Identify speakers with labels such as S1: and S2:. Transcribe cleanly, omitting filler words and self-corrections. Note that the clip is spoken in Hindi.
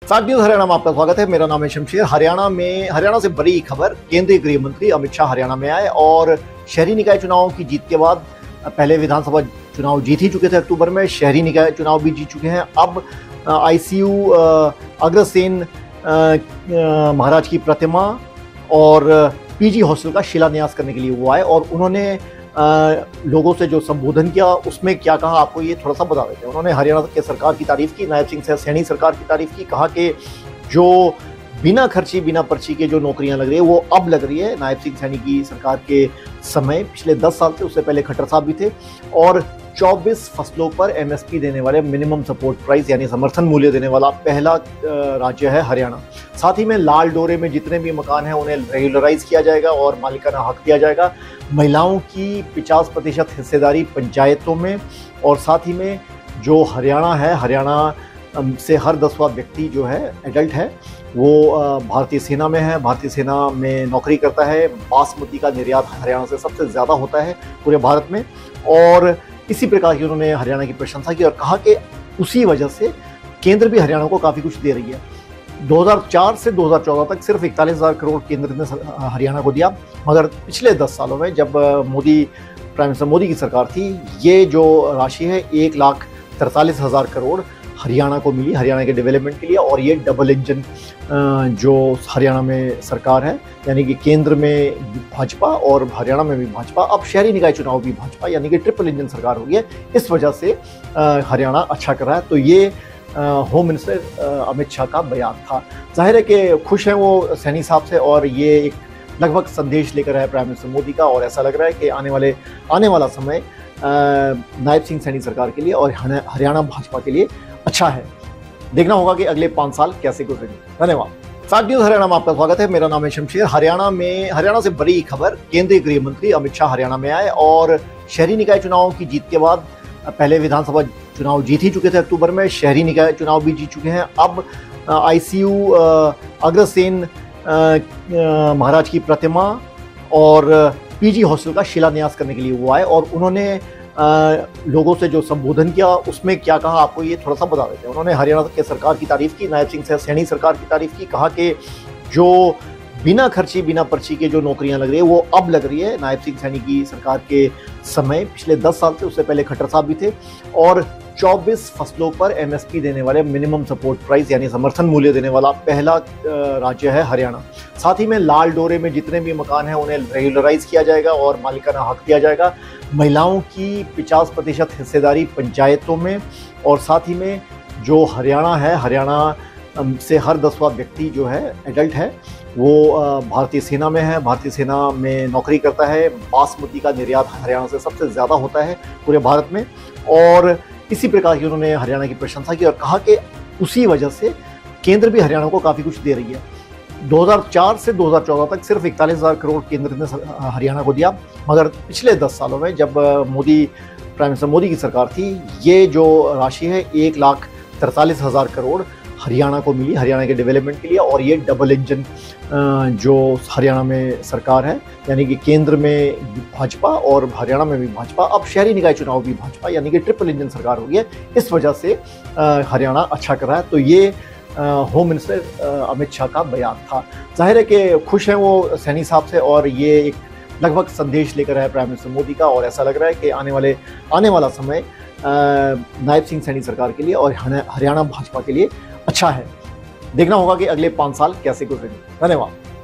S1: सात न्यूज हरियाणा में आपका स्वागत है। मेरा नाम है शमशेर। हरियाणा से बड़ी खबर। केंद्रीय गृह मंत्री अमित शाह हरियाणा में आए और शहरी निकाय चुनावों की जीत के बाद पहले विधानसभा चुनाव जीत ही चुके थे अक्टूबर में, शहरी निकाय चुनाव भी जीत चुके हैं। अब आईसीयू अग्रसेन महाराज की प्रतिमा और पीजी हॉस्टल का शिलान्यास करने के लिए वो आए और उन्होंने लोगों से जो संबोधन किया उसमें क्या कहा, आपको ये थोड़ा सा बता देते हैं। उन्होंने हरियाणा के सरकार की तारीफ की, नायब सिंह सैनी सरकार की तारीफ की, कहा कि जो बिना खर्ची बिना पर्ची के जो नौकरियां लग रही है वो अब लग रही है। नायब सिंह सैनी की सरकार के समय पिछले 10 साल से, उससे पहले खट्टर साहब भी थे, और 24 फसलों पर एमएसपी देने वाले, मिनिमम सपोर्ट प्राइस यानी समर्थन मूल्य देने वाला पहला राज्य है हरियाणा। साथ ही में लाल डोरे में जितने भी मकान हैं उन्हें रेगुलराइज किया जाएगा और मालिकाना हक दिया जाएगा। महिलाओं की 50% हिस्सेदारी पंचायतों में, और साथ ही में जो हरियाणा है, हरियाणा से हर 10वां व्यक्ति जो है एडल्ट है वो भारतीय सेना में है, भारतीय सेना में नौकरी करता है। बासमती का निर्यात हरियाणा से सबसे ज़्यादा होता है पूरे भारत में, और इसी प्रकार की उन्होंने हरियाणा की प्रशंसा की और कहा कि उसी वजह से केंद्र भी हरियाणा को काफ़ी कुछ दे रही है। 2004 से 2014 तक सिर्फ 41,000 करोड़ केंद्र ने हरियाणा को दिया, मगर पिछले 10 सालों में जब प्राइम मिनिस्टर मोदी की सरकार थी, ये जो राशि है 1,43,000 करोड़ हरियाणा को मिली, हरियाणा के डेवलपमेंट के लिए। और ये डबल इंजन जो हरियाणा में सरकार है, यानी कि केंद्र में भाजपा और हरियाणा में भी भाजपा, अब शहरी निकाय चुनाव भी भाजपा, यानी कि ट्रिपल इंजन सरकार हो गई है। इस वजह से हरियाणा अच्छा कर रहा है। तो ये होम मिनिस्टर अमित शाह का बयान था। जाहिर है कि खुश हैं वो सैनी साहब से, और ये एक लगभग संदेश लेकर आए प्राइम मिनिस्टर मोदी का, और ऐसा लग रहा है कि आने वाला समय नायब सिंह सैनी सरकार के लिए और हरियाणा भाजपा के लिए अच्छा है। देखना होगा कि अगले 5 साल कैसे गुजरेंगे। धन्यवाद। सात न्यूज हरियाणा में आपका स्वागत है। मेरा नाम है शमशेर। हरियाणा से बड़ी खबर। केंद्रीय गृह मंत्री अमित शाह हरियाणा में आए और शहरी निकाय चुनावों की जीत के बाद पहले विधानसभा चुनाव जीत ही चुके थे अक्टूबर में, शहरी निकाय चुनाव भी जीत चुके हैं। अब आईसीयू अग्रसेन महाराज की प्रतिमा और पीजी हॉस्टल का शिलान्यास करने के लिए वो आए और उन्होंने लोगों से जो संबोधन किया उसमें क्या कहा, आपको ये थोड़ा सा बता देते हैं। उन्होंने हरियाणा के सरकार की तारीफ की, नायब सिंह सैनी सरकार की तारीफ की, कहा कि जो बिना खर्ची बिना पर्ची के जो नौकरियां लग रही है वो अब लग रही है। नायब सिंह सैनी की सरकार के समय पिछले 10 साल से, उससे पहले खट्टर साहब भी थे, और 24 फसलों पर एमएसपी देने वाले, मिनिमम सपोर्ट प्राइस यानी समर्थन मूल्य देने वाला पहला राज्य है हरियाणा। साथ ही में लाल डोरे में जितने भी मकान हैं उन्हें रेगुलराइज किया जाएगा और मालिकाना हक दिया जाएगा। महिलाओं की 50% हिस्सेदारी पंचायतों में, और साथ ही में जो हरियाणा है, हरियाणा से हर 10वां व्यक्ति जो है एडल्ट है वो भारतीय सेना में है, भारतीय सेना में नौकरी करता है। बासमती का निर्यात हरियाणा से सबसे ज़्यादा होता है पूरे भारत में, और इसी प्रकार की उन्होंने हरियाणा की प्रशंसा की और कहा कि उसी वजह से केंद्र भी हरियाणा को काफ़ी कुछ दे रही है। 2004 से 2014 तक सिर्फ 41,000 करोड़ केंद्र ने हरियाणा को दिया, मगर पिछले 10 सालों में जब प्राइम मिनिस्टर मोदी की सरकार थी, ये जो राशि है 1,43,000 करोड़ हरियाणा को मिली, हरियाणा के डेवलपमेंट के लिए। और ये डबल इंजन जो हरियाणा में सरकार है, यानी कि केंद्र में भाजपा और हरियाणा में भी भाजपा, अब शहरी निकाय चुनाव भी भाजपा, यानी कि ट्रिपल इंजन सरकार हो गई है। इस वजह से हरियाणा अच्छा कर रहा है। तो ये होम मिनिस्टर अमित शाह का बयान था। जाहिर है कि खुश हैं वो सैनी साहब से, और ये एक लगभग संदेश लेकर आए प्राइम मिनिस्टर मोदी का, और ऐसा लग रहा है कि आने वाला समय नायब सिंह सैनी सरकार के लिए और हरियाणा भाजपा के लिए अच्छा है। देखना होगा कि अगले 5 साल कैसे गुजरेंगे। धन्यवाद।